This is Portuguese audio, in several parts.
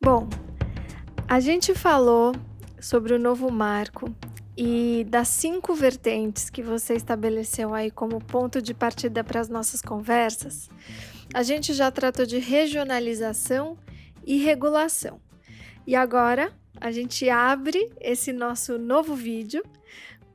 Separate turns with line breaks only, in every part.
Bom, a gente falou sobre o novo marco e das 5 vertentes que você estabeleceu aí como ponto de partida para as nossas conversas. A gente já tratou de regionalização e regulação. E agora a gente abre esse nosso novo vídeo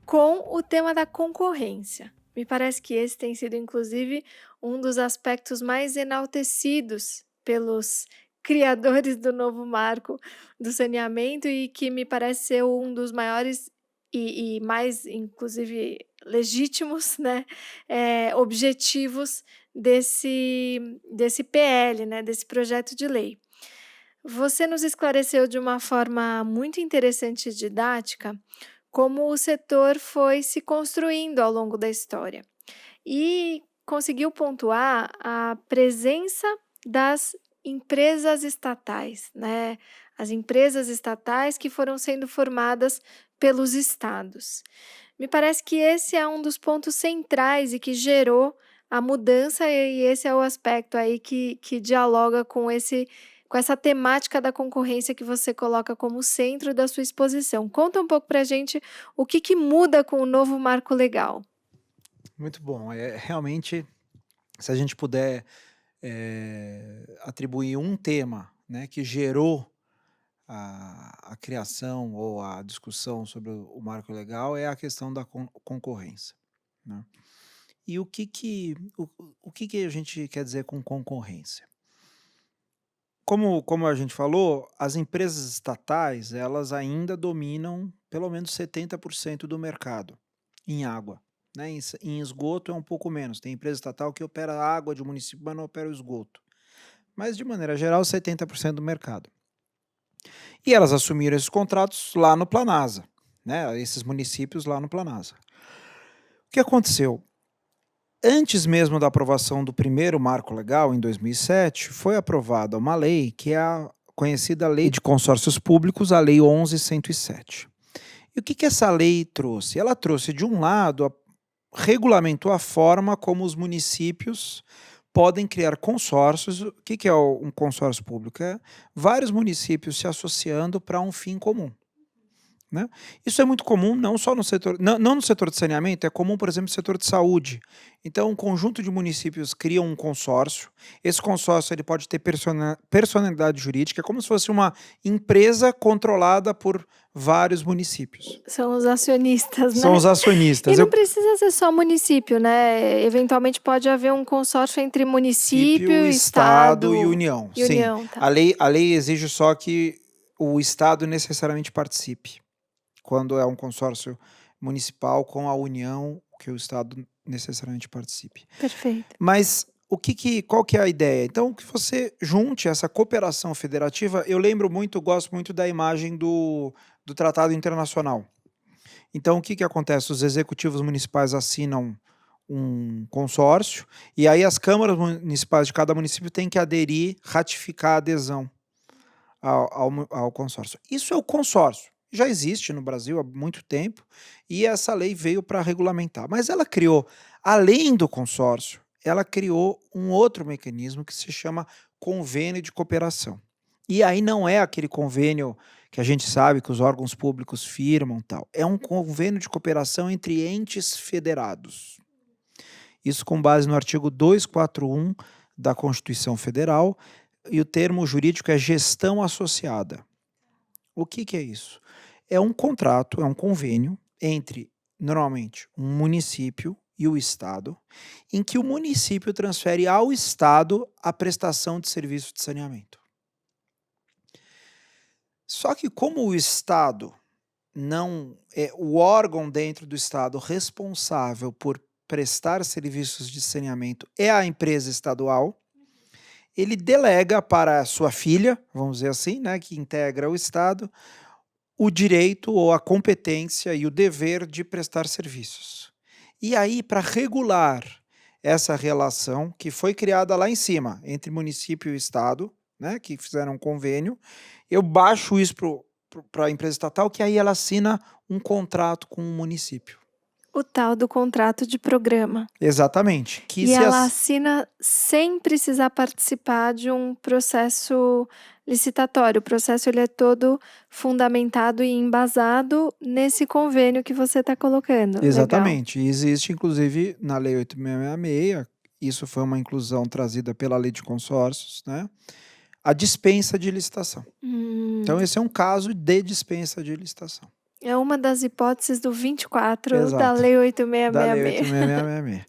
com o tema da concorrência. Me parece que esse tem sido, inclusive, um dos aspectos mais enaltecidos pelos criadores do novo marco do saneamento e que me parece ser um dos maiores e mais, inclusive, legítimos, né, objetivos desse PL, né, desse projeto de lei. Você nos esclareceu de uma forma muito interessante e didática como o setor foi se construindo ao longo da história e conseguiu pontuar a presença das empresas estatais, né? As empresas estatais que foram sendo formadas pelos estados. Me parece que esse é um dos pontos centrais e que gerou a mudança, e esse é o aspecto aí que dialoga com essa temática da concorrência que você coloca como centro da sua exposição. Conta um pouco para a gente o que muda com o novo marco legal.
Muito bom. Realmente, se a gente puder, atribuir um tema, né, que gerou a criação ou a discussão sobre o marco legal, é a questão da concorrência, né. E o que a gente quer dizer com concorrência? Como a gente falou, as empresas estatais, elas ainda dominam pelo menos 70% do mercado em água, né, em esgoto é um pouco menos, tem empresa estatal que opera a água de um município, mas não opera o esgoto. Mas de maneira geral 70% do mercado. E elas assumiram esses contratos lá no Planasa, né, esses municípios lá no Planasa. O que aconteceu? Antes mesmo da aprovação do primeiro marco legal, em 2007, foi aprovada uma lei que é a conhecida Lei de Consórcios Públicos, a Lei 11.107. E o que essa lei trouxe? Ela trouxe, de um lado, regulamentou a forma como os municípios podem criar consórcios. O que é um consórcio público? É vários municípios se associando para um fim comum, né? Isso é muito comum não só no setor, não no setor de saneamento, é comum, por exemplo, no setor de saúde. Então, um conjunto de municípios cria um consórcio. Esse consórcio ele pode ter personalidade jurídica, é como se fosse uma empresa controlada por vários municípios.
São os acionistas,
São
né?
os
E
acionistas.
não precisa ser só município, né? Eventualmente pode haver um consórcio entre
Município,
município,
estado e
estado
união,
e
sim.
União, tá?
A lei exige só que o estado necessariamente participe. Quando é um consórcio municipal com a união, que o estado necessariamente participe.
Perfeito.
Mas qual que é a ideia? Então, que você junte essa cooperação federativa. Eu gosto muito da imagem do tratado internacional. Então, o que acontece? Os executivos municipais assinam um consórcio, e aí as câmaras municipais de cada município têm que aderir, ratificar a adesão ao consórcio. Isso é o consórcio. Já existe no Brasil há muito tempo, e essa lei veio para regulamentar. Mas ela criou, além do consórcio, ela criou um outro mecanismo que se chama convênio de cooperação. E aí não é aquele convênio que a gente sabe que os órgãos públicos firmam, tal. É um convênio de cooperação entre entes federados. Isso com base no artigo 241 da Constituição Federal, e o termo jurídico é gestão associada. O que é isso? É um contrato, é um convênio entre, normalmente, um município e o Estado, em que o município transfere ao Estado a prestação de serviço de saneamento. Só que como o Estado não é o órgão dentro do Estado responsável por prestar serviços de saneamento é a empresa estadual, ele delega para a sua filha, vamos dizer assim, né, que integra o Estado, o direito ou a competência e o dever de prestar serviços. E aí, para regular essa relação que foi criada lá em cima, entre município e Estado, né, que fizeram um convênio, eu baixo isso para a empresa estatal, que aí ela assina um contrato com o município.
O tal do contrato de programa.
Exatamente. Que
E
se
ela
as...
assina sem precisar participar de um processo, licitatório. O processo ele é todo fundamentado e embasado nesse convênio que você está colocando. Legal.
Exatamente. E existe, inclusive, na Lei 8.666, isso foi uma inclusão trazida pela Lei de Consórcios, né? A dispensa de licitação. Então, esse é um caso de dispensa de licitação.
É uma das hipóteses do 24 da
Exato.
Lei
Da Lei
8.666.
8.666.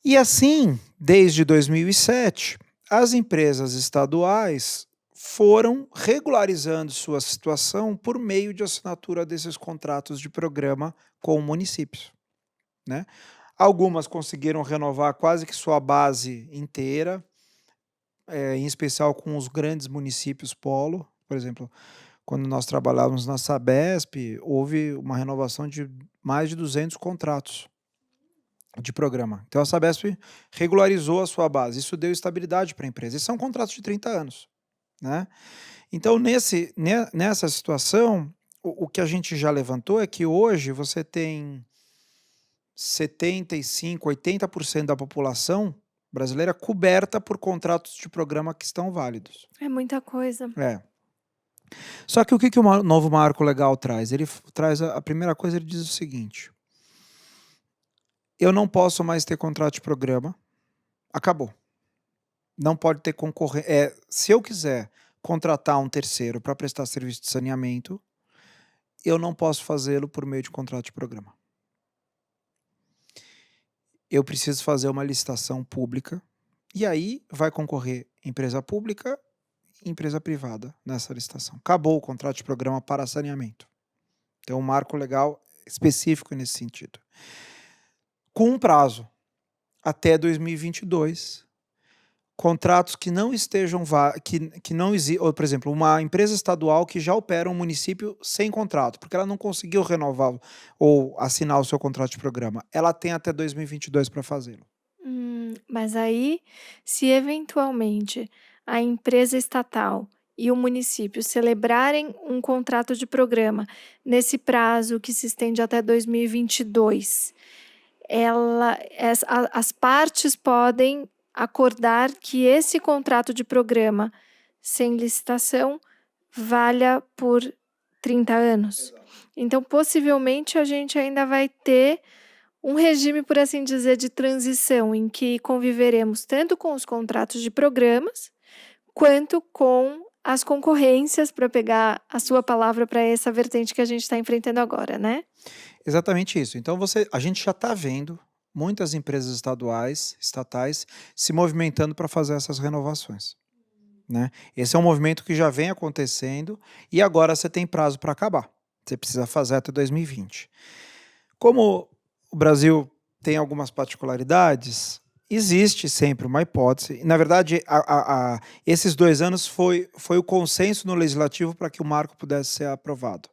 E assim, desde 2007, as empresas estaduais foram regularizando sua situação por meio de assinatura desses contratos de programa com municípios, né? Algumas conseguiram renovar quase que sua base inteira, em especial com os grandes municípios polo. Por exemplo, quando nós trabalhávamos na Sabesp, houve uma renovação de mais de 200 contratos de programa. Então a Sabesp regularizou a sua base. Isso deu estabilidade para a empresa. E são contratos de 30 anos, né? Então nessa situação, o que a gente já levantou é que hoje você tem 75, 80% da população brasileira coberta por contratos de programa que estão válidos.
É muita coisa.
É. Só que o que o novo marco legal traz? Ele traz a primeira coisa, ele diz o seguinte: eu não posso mais ter contrato de programa, acabou. Não pode ter concorrência. Se eu quiser contratar um terceiro para prestar serviço de saneamento, eu não posso fazê-lo por meio de contrato de programa. Eu preciso fazer uma licitação pública e aí vai concorrer empresa pública e empresa privada nessa licitação. Acabou o contrato de programa para saneamento. Então, um marco legal específico nesse sentido. Com um prazo até 2022, contratos que não estejam que não existem, por exemplo, uma empresa estadual que já opera um município sem contrato, porque ela não conseguiu renovar ou assinar o seu contrato de programa, ela tem até 2022 para fazê-lo.
Mas aí, se eventualmente a empresa estatal e o município celebrarem um contrato de programa nesse prazo que se estende até 2022, as partes podem acordar que esse contrato de programa sem licitação valha por 30 anos. Então, possivelmente, a gente ainda vai ter um regime, por assim dizer, de transição, em que conviveremos tanto com os contratos de programas, quanto com as concorrências, para pegar a sua palavra para essa vertente que a gente está enfrentando agora, né?
Exatamente isso. Então a gente já está vendo muitas empresas estatais, se movimentando para fazer essas renovações, né? Esse é um movimento que já vem acontecendo e agora você tem prazo para acabar. Você precisa fazer até 2020. Como o Brasil tem algumas particularidades, existe sempre uma hipótese. Na verdade, esses 2 anos foi o consenso no legislativo para que o marco pudesse ser aprovado.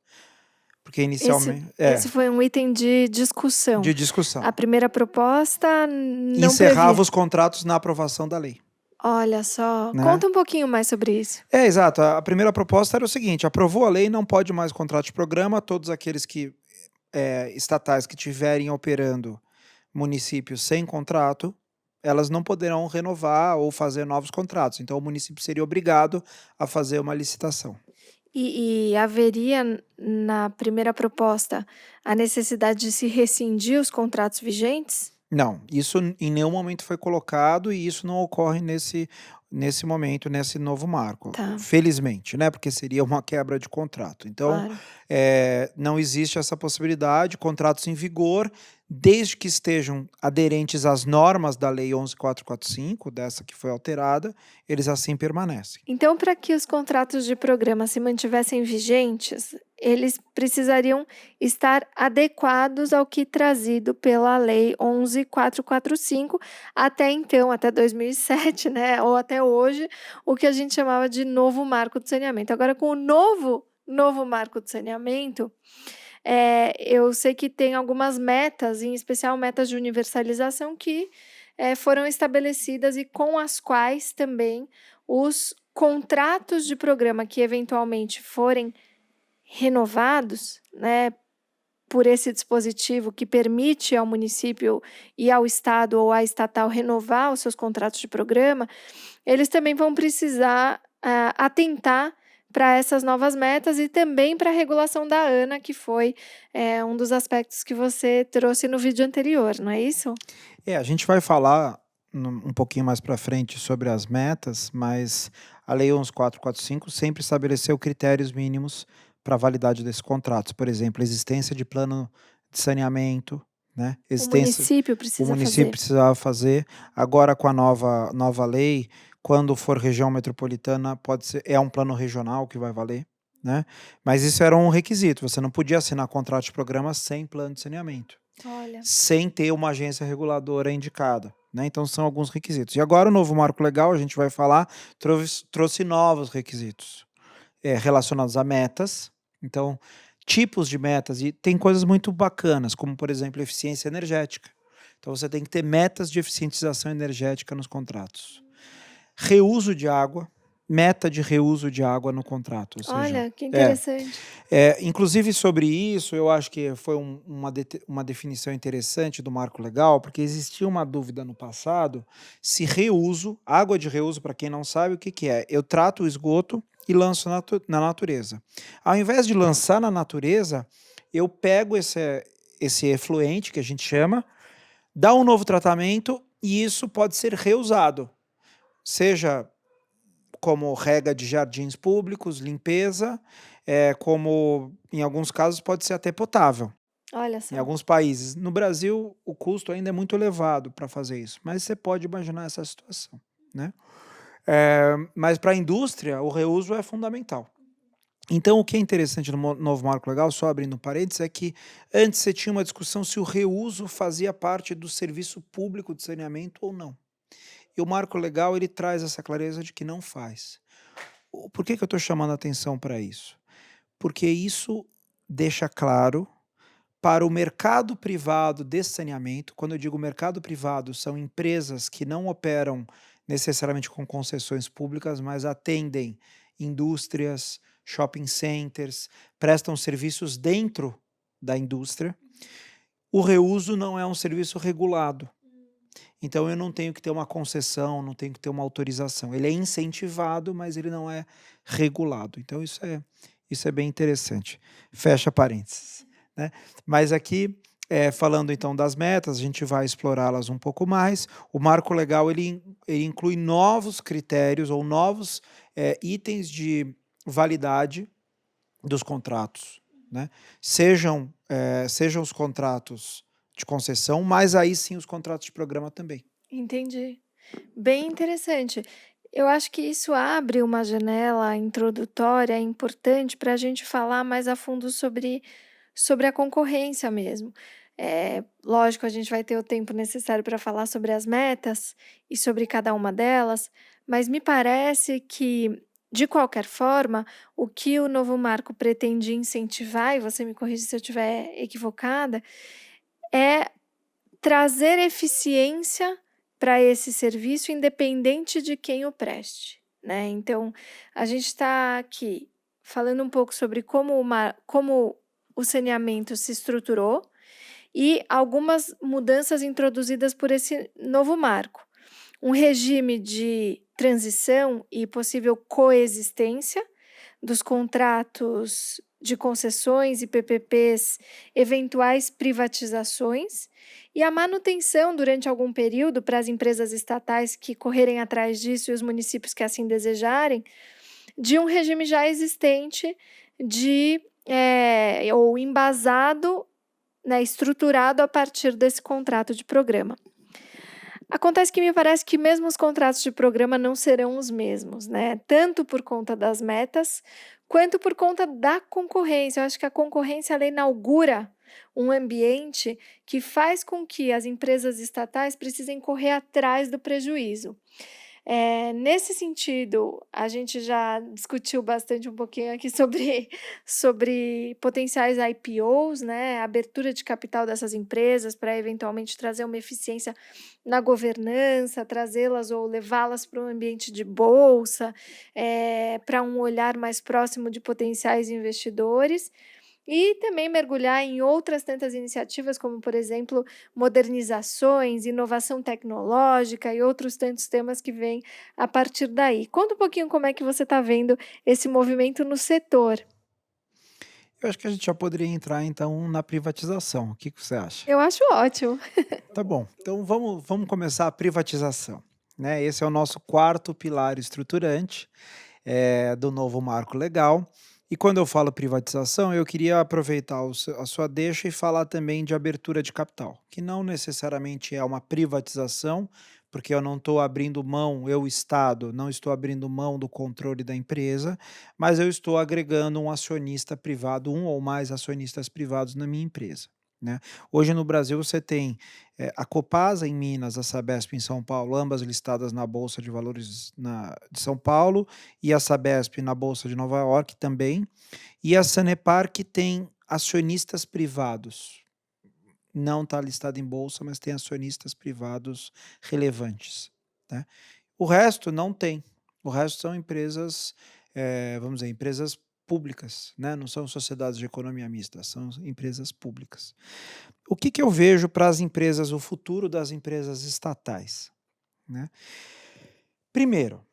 Porque inicialmente.
Esse foi um item de discussão.
De discussão.
A primeira proposta não
Encerrava
previa.
os contratos na aprovação da lei.
Olha só,
Né?
Conta um pouquinho mais sobre isso.
Exato. A primeira proposta era o seguinte: aprovou a lei, não pode mais contrato de programa, todos aqueles estatais que tiverem operando municípios sem contrato, elas não poderão renovar ou fazer novos contratos. Então o município seria obrigado a fazer uma licitação.
E haveria, na primeira proposta, a necessidade de se rescindir os contratos vigentes?
Não, isso em nenhum momento foi colocado e isso não ocorre nesse momento, nesse novo marco.
Tá.
Felizmente, né? Porque seria uma quebra de contrato. Então,
Claro.
não existe essa possibilidade. Contratos em vigor, desde que estejam aderentes às normas da Lei 11.445, dessa que foi alterada, eles assim permanecem.
Então, para que os contratos de programa se mantivessem vigentes, eles precisariam estar adequados ao que trazido pela Lei 11.445, até então, até 2007, né, ou até hoje, o que a gente chamava de novo marco de saneamento. Agora, com o novo marco de saneamento, eu sei que tem algumas metas, em especial metas de universalização, que foram estabelecidas e com as quais também os contratos de programa que eventualmente forem renovados, né, por esse dispositivo que permite ao município e ao estado ou à estatal renovar os seus contratos de programa, eles também vão precisar atentar para essas novas metas e também para a regulação da ANA, que foi, um dos aspectos que você trouxe no vídeo anterior, não é isso?
A gente vai falar um pouquinho mais para frente sobre as metas, mas a Lei 11.445 sempre estabeleceu critérios mínimos para a validade desses contratos. Por exemplo, existência de plano de saneamento, né?
O
Existência,
município
o
precisa
município
fazer.
precisava fazer. Agora, com a nova lei, quando for região metropolitana, pode ser, é um plano regional que vai valer, né? Mas isso era um requisito. Você não podia assinar contrato de programa sem plano de saneamento,
Olha,
sem ter uma agência reguladora indicada, né, então são alguns requisitos. E agora o novo marco legal, a gente vai falar, trouxe novos requisitos, relacionados a metas, então tipos de metas e tem coisas muito bacanas, como por exemplo eficiência energética. Então você tem que ter metas de eficientização energética nos contratos. Reuso de água, meta de reuso de água no contrato, ou seja,
olha, que
é
interessante.
inclusive sobre isso, eu acho que foi uma definição interessante do marco legal, porque existia uma dúvida no passado se reuso, água de reuso, para quem não sabe o que, que é, eu trato o esgoto e lanço na natureza. Ao invés de lançar na natureza, eu pego esse efluente, que a gente chama, dá um novo tratamento e isso pode ser reusado, seja como rega de jardins públicos, limpeza, como em alguns casos pode ser até potável,
Olha
em
só.
alguns países. No Brasil, o custo ainda é muito elevado para fazer isso, mas você pode imaginar essa situação, né. Mas para a indústria, o reuso é fundamental. Então o que é interessante no novo marco legal, só abrindo parênteses, é que antes você tinha uma discussão se o reuso fazia parte do serviço público de saneamento ou não. E o marco legal ele traz essa clareza de que não faz. Por que que eu estou chamando a atenção para isso? Porque isso deixa claro para o mercado privado de saneamento, quando eu digo mercado privado, são empresas que não operam necessariamente com concessões públicas, mas atendem indústrias, shopping centers, prestam serviços dentro da indústria. O reuso não é um serviço regulado. Então eu não tenho que ter uma concessão, não tenho que ter uma autorização. Ele é incentivado, mas ele não é regulado. Então isso é bem interessante. Fecha parênteses, né. Mas aqui, falando então das metas, a gente vai explorá-las um pouco mais. O marco legal ele inclui novos critérios ou novos, itens de validade dos contratos, né. Sejam os contratos de concessão, mas aí sim os contratos de programa também.
Entendi. Bem interessante. Eu acho que isso abre uma janela introdutória importante para a gente falar mais a fundo sobre a concorrência mesmo. Lógico, a gente vai ter o tempo necessário para falar sobre as metas e sobre cada uma delas, mas me parece que, de qualquer forma, o que o novo marco pretende incentivar, e você me corrige se eu estiver equivocada, é trazer eficiência para esse serviço, independente de quem o preste, né. Então, a gente está aqui falando um pouco sobre como o saneamento se estruturou e algumas mudanças introduzidas por esse novo marco. Um regime de transição e possível coexistência dos contratos de concessões e PPPs, eventuais privatizações e a manutenção durante algum período para as empresas estatais que correrem atrás disso e os municípios que assim desejarem, de um regime já existente ou embasado, né, estruturado a partir desse contrato de programa. Acontece que me parece que mesmo os contratos de programa não serão os mesmos, né, tanto por conta das metas, quanto por conta da concorrência. Eu acho que a concorrência ela inaugura um ambiente que faz com que as empresas estatais precisem correr atrás do prejuízo. Nesse sentido, a gente já discutiu bastante um pouquinho aqui sobre potenciais IPOs, né, abertura de capital dessas empresas para eventualmente trazer uma eficiência na governança, trazê-las ou levá-las para um ambiente de bolsa, para um olhar mais próximo de potenciais investidores. e também mergulhar em outras tantas iniciativas, como, por exemplo, modernizações, inovação tecnológica e outros tantos temas que vêm a partir daí. Conta um pouquinho como é que você está vendo esse movimento no setor.
Eu acho que a gente já poderia entrar então na privatização. O que que você acha?
Eu acho ótimo.
Tá bom, então vamos começar a privatização, né? Esse é o nosso quarto pilar estruturante, do novo marco legal. E quando eu falo privatização, eu queria aproveitar a sua deixa e falar também de abertura de capital, que não necessariamente é uma privatização, porque eu não estou abrindo mão, eu, Estado, não estou abrindo mão do controle da empresa, mas eu estou agregando um acionista privado, um ou mais acionistas privados na minha empresa. Né? Hoje no Brasil você tem a Copasa em Minas, a Sabesp em São Paulo, ambas listadas na Bolsa de Valores de São Paulo, e a Sabesp na Bolsa de Nova York também, e a Sanepar que tem acionistas privados. Não está listada em bolsa, mas tem acionistas privados relevantes. Né? O resto não tem. O resto são empresas, vamos dizer, empresas públicas, né? Não são sociedades de economia mista, são empresas públicas. O que eu vejo para as empresas, o futuro das empresas estatais? Né? Primeiro,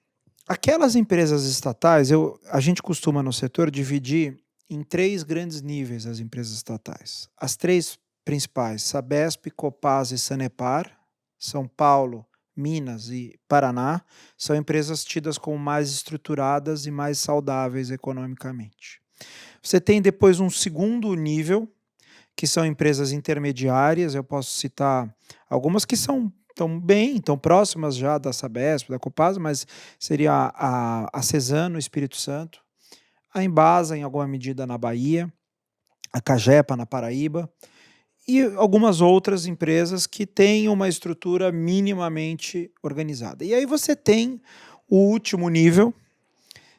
aquelas empresas estatais, a gente costuma no setor dividir em 3 grandes níveis as empresas estatais. As 3 principais, Sabesp, Copasa e Sanepar, São Paulo, Minas e Paraná, são empresas tidas como mais estruturadas e mais saudáveis economicamente. Você tem depois um segundo nível, que são empresas intermediárias, eu posso citar algumas que estão próximas já da Sabesp, da Copasa, mas seria a Cesan no Espírito Santo, a Embasa em alguma medida na Bahia, a Cagepa na Paraíba, e algumas outras empresas que têm uma estrutura minimamente organizada. E aí você tem o último nível,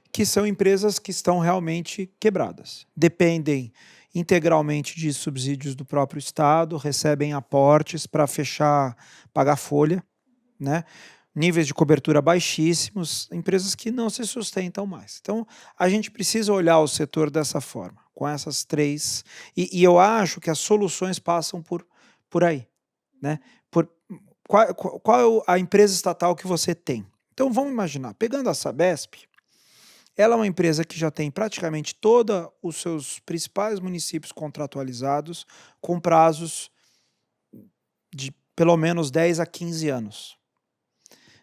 que são empresas que estão realmente quebradas. Dependem integralmente de subsídios do próprio Estado, recebem aportes para fechar, pagar folha, né? Níveis de cobertura baixíssimos, empresas que não se sustentam mais. Então, a gente precisa olhar o setor dessa forma, com essas 3, e eu acho que as soluções passam por aí. Né? Qual é a empresa estatal que você tem? Então, vamos imaginar, pegando a Sabesp, ela é uma empresa que já tem praticamente todos os seus principais municípios contratualizados com prazos de pelo menos 10 a 15 anos.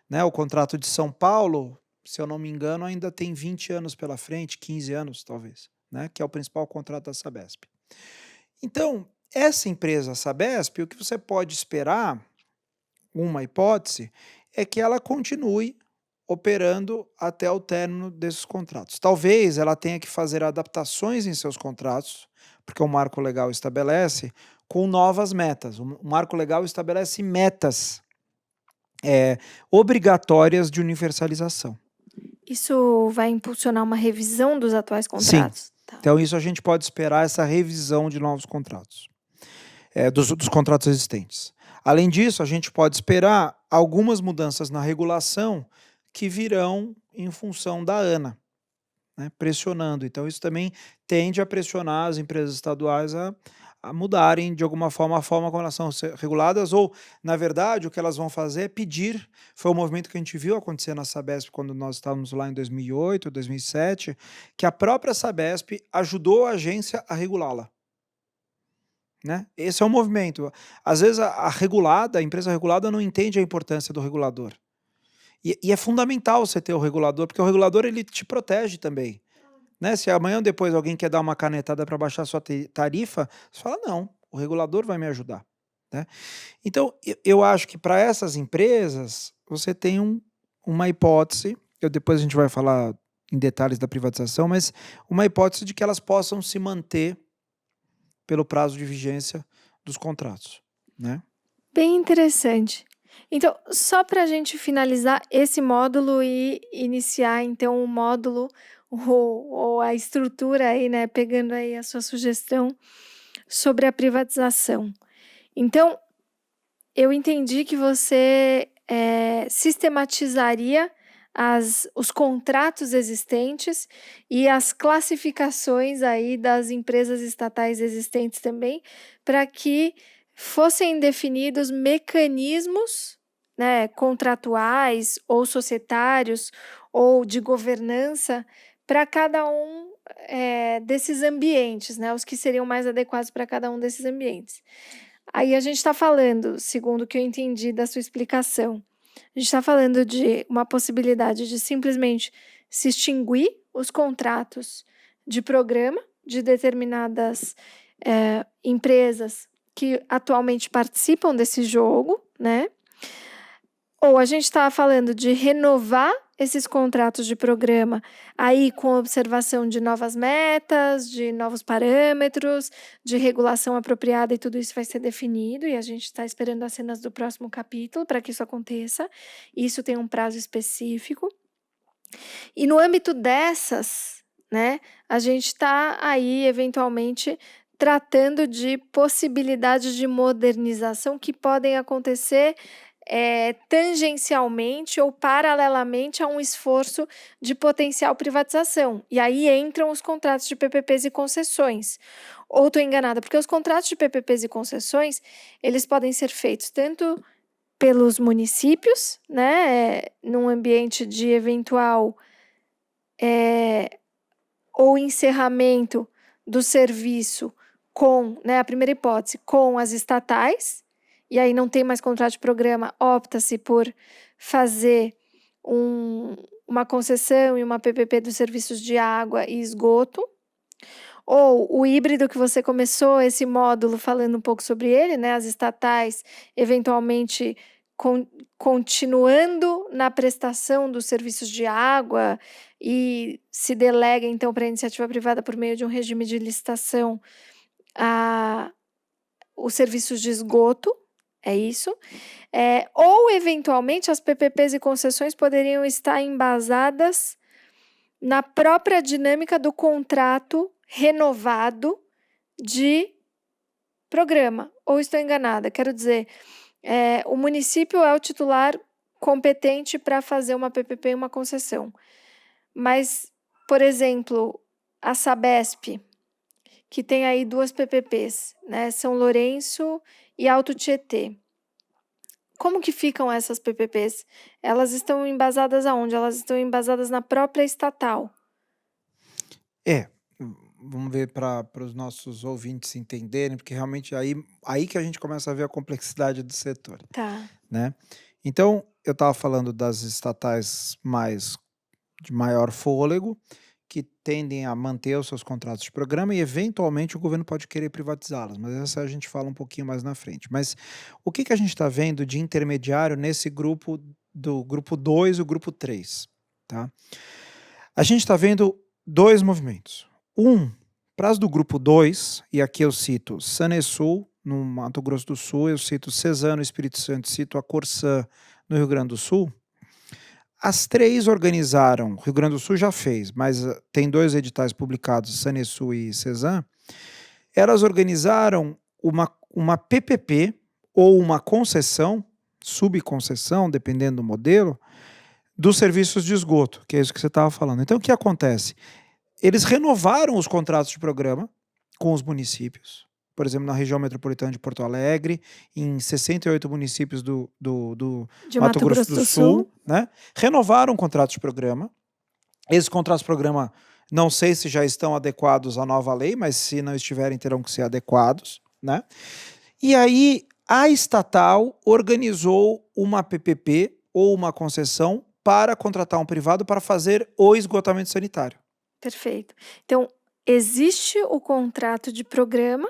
Né? O contrato de São Paulo, se eu não me engano, ainda tem 20 anos pela frente, 15 anos talvez, né? Que é o principal contrato da Sabesp. Então, essa empresa Sabesp, o que você pode esperar, uma hipótese, é que ela continue operando até o término desses contratos. Talvez ela tenha que fazer adaptações em seus contratos, porque o marco legal estabelece, com novas metas. O marco legal estabelece metas obrigatórias de universalização.
Isso vai impulsionar uma revisão dos atuais
Sim.
contratos? Tá.
Então isso a gente pode esperar, essa revisão de novos contratos, dos contratos existentes. Além disso, a gente pode esperar algumas mudanças na regulação que virão em função da ANA, né, pressionando. Então isso também tende a pressionar as empresas estaduais a mudarem de alguma forma a forma como elas são reguladas, ou, na verdade, o que elas vão fazer é pedir, foi o movimento que a gente viu acontecer na Sabesp quando nós estávamos lá em 2008, 2007, que a própria Sabesp ajudou a agência a regulá-la. Né? Esse é o movimento. Às vezes a empresa regulada não entende a importância do regulador. E é fundamental você ter o regulador, porque o regulador ele te protege também. Né? Se amanhã ou depois alguém quer dar uma canetada para baixar sua tarifa, você fala, não, o regulador vai me ajudar. Né? Então, eu acho que para essas empresas, você tem uma hipótese, depois a gente vai falar em detalhes da privatização, mas uma hipótese de que elas possam se manter pelo prazo de vigência dos contratos. Né?
Bem interessante. Então, só para a gente finalizar esse módulo e iniciar, então, o módulo ou a estrutura aí, né, pegando aí a sua sugestão sobre a privatização. Então, eu entendi que você sistematizaria os contratos existentes e as classificações aí das empresas estatais existentes também, para que fossem definidos mecanismos, né, contratuais ou societários ou de governança para cada um desses ambientes, né, os que seriam mais adequados para cada um desses ambientes. Aí a gente está falando, segundo o que eu entendi da sua explicação, a gente está falando de uma possibilidade de simplesmente se extinguir os contratos de programa de determinadas empresas que atualmente participam desse jogo, né? Ou a gente está falando de renovar esses contratos de programa aí com observação de novas metas, de novos parâmetros, de regulação apropriada, e tudo isso vai ser definido, e a gente está esperando as cenas do próximo capítulo para que isso aconteça. Isso tem um prazo específico. E no âmbito dessas, né, a gente está aí eventualmente tratando de possibilidades de modernização que podem acontecer tangencialmente ou paralelamente a um esforço de potencial privatização. E aí entram os contratos de PPPs e concessões. Ou estou enganada? Porque os contratos de PPPs e concessões, eles podem ser feitos tanto pelos municípios, né, num ambiente de eventual ou encerramento do serviço com, né, a primeira hipótese, com as estatais, e aí não tem mais contrato de programa, opta-se por fazer uma concessão e uma PPP dos serviços de água e esgoto, ou o híbrido que você começou esse módulo falando um pouco sobre ele, né, as estatais eventualmente continuando na prestação dos serviços de água e se delega então para a iniciativa privada por meio de um regime de licitação os serviços de esgoto. É isso. Ou, eventualmente, as PPPs e concessões poderiam estar embasadas na própria dinâmica do contrato renovado de programa. Ou estou enganada? Quero dizer, o município é o titular competente para fazer uma PPP e uma concessão. Mas, por exemplo, a Sabesp, que tem aí 2 PPPs, né, São Lourenço e Alto Tietê. Como que ficam essas PPPs? Elas estão embasadas aonde? Elas estão embasadas na própria estatal.
Vamos ver para os nossos ouvintes entenderem, porque realmente aí que a gente começa a ver a complexidade do setor,
Tá.
né? Então, eu estava falando das estatais de maior fôlego, que tendem a manter os seus contratos de programa e, eventualmente, o governo pode querer privatizá-las, mas essa a gente fala um pouquinho mais na frente. Mas o que a gente está vendo de intermediário nesse grupo, do grupo 2 e o grupo 3? Tá? A gente está vendo 2 movimentos. Para as do grupo 2, e aqui eu cito Sanesul, no Mato Grosso do Sul, eu cito Cesan no Espírito Santo, cito a Corsã no Rio Grande do Sul. As 3 organizaram, Rio Grande do Sul já fez, mas tem 2 editais publicados, Sanesul e Cesan. Elas organizaram uma PPP ou uma concessão, subconcessão, dependendo do modelo, dos serviços de esgoto, que é isso que você estava falando. Então, o que acontece? Eles renovaram os contratos de programa com os municípios, por exemplo, na região metropolitana de Porto Alegre, em 68 municípios do Mato Grosso do Sul, né? Renovaram contratos de programa. Esses contratos de programa, não sei se já estão adequados à nova lei, mas se não estiverem, terão que ser adequados, né? E aí, a estatal organizou uma PPP ou uma concessão para contratar um privado para fazer o esgotamento sanitário.
Perfeito. Então, existe o contrato de programa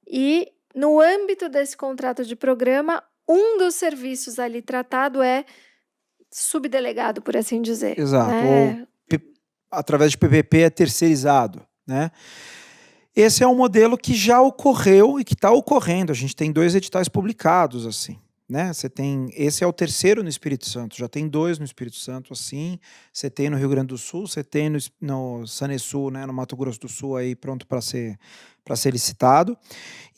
e, no âmbito desse contrato de programa, um dos serviços ali tratado é subdelegado, por assim dizer.
Exato.
Né?
Ou através de PPP é terceirizado, né? Esse é um modelo que já ocorreu e que está ocorrendo. A gente tem 2 editais publicados, assim, né? Esse é o 3º no Espírito Santo, já tem 2 no Espírito Santo, assim. Você tem no Rio Grande do Sul, você tem no Sanesul, né, no Mato Grosso do Sul, aí pronto para ser licitado.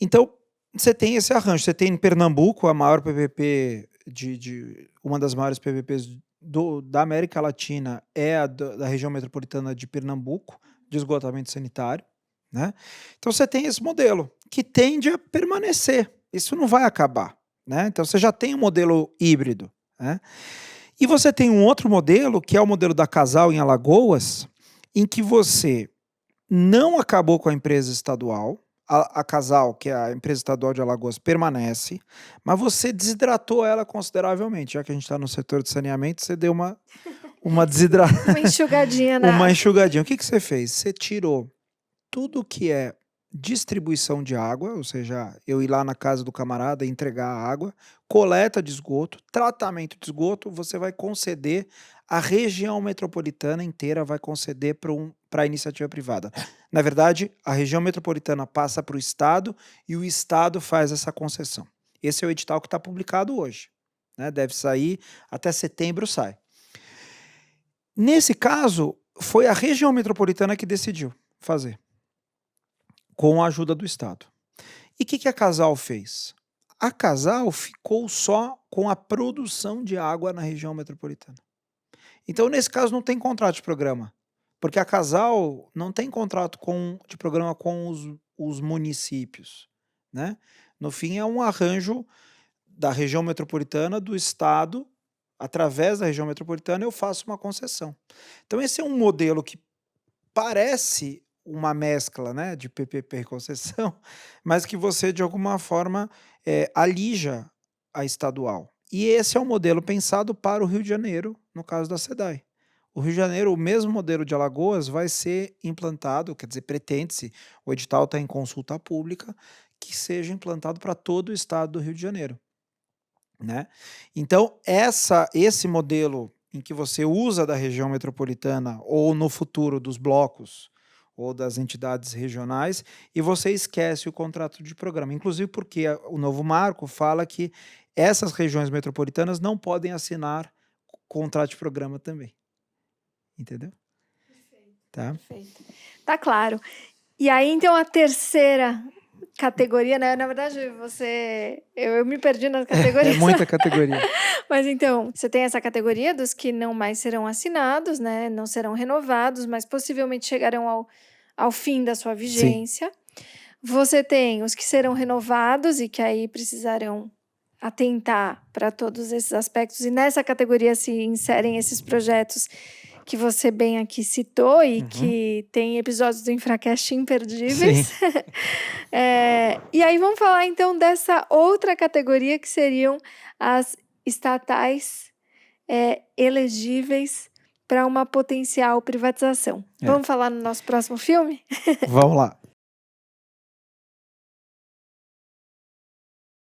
Então, você tem esse arranjo. Você tem em Pernambuco a maior PPP uma das maiores PPPs da América Latina é da região metropolitana de Pernambuco, de esgotamento sanitário, né? Então você tem esse modelo, que tende a permanecer, isso não vai acabar, né? Então você já tem um modelo híbrido, né? E você tem um outro modelo, que é o modelo da Casal em Alagoas, em que você não acabou com a empresa estadual, a Casal, que é a empresa estadual de Alagoas, permanece, mas você desidratou ela consideravelmente. Já que a gente está no setor de saneamento, você deu uma
Uma enxugadinha na
uma
água.
enxugadinha. O que você fez? Você tirou tudo que é distribuição de água, ou seja, eu ir lá na casa do camarada e entregar a água, coleta de esgoto, tratamento de esgoto, você vai conceder, a região metropolitana inteira vai conceder para a iniciativa privada. Na verdade, a região metropolitana passa para o Estado e o Estado faz essa concessão. Esse é o edital que está publicado hoje, né? Deve sair, até setembro sai. Nesse caso, foi a região metropolitana que decidiu fazer, com a ajuda do Estado. E o que a Casal fez? A Casal ficou só com a produção de água na região metropolitana. Então, nesse caso, não tem contrato de programa, porque a Casal não tem contrato de programa com os municípios, né? No fim, é um arranjo da região metropolitana, do Estado, através da região metropolitana, eu faço uma concessão. Então, esse é um modelo que parece uma mescla, né, de PPP e concessão, mas que você, de alguma forma, alija a estadual. E esse é um modelo pensado para o Rio de Janeiro, no caso da SEDAI. O Rio de Janeiro, o mesmo modelo de Alagoas, vai ser implantado, quer dizer, pretende-se, o edital está em consulta pública, que seja implantado para todo o estado do Rio de Janeiro, né? Então, esse modelo em que você usa da região metropolitana ou no futuro dos blocos ou das entidades regionais e você esquece o contrato de programa. Inclusive porque o novo marco fala que essas regiões metropolitanas não podem assinar contrato de programa também. Entendeu? Tá?
Perfeito. Tá claro. E aí, então, a terceira categoria, né? Na verdade, eu me perdi nas
É
categorias.
muita categoria.
Mas então, você tem essa categoria dos que não mais serão assinados, né? Não serão renovados, mas possivelmente chegarão ao fim da sua
Sim.
vigência. Você tem os que serão renovados e que aí precisarão atentar para todos esses aspectos. E nessa categoria se inserem esses projetos que você bem aqui citou e
Uhum.
que tem episódios do Infracast
Sim.
imperdíveis. E aí vamos falar então dessa outra categoria que seriam as estatais elegíveis para uma potencial privatização.
É.
Vamos falar no nosso próximo filme?
Vamos lá.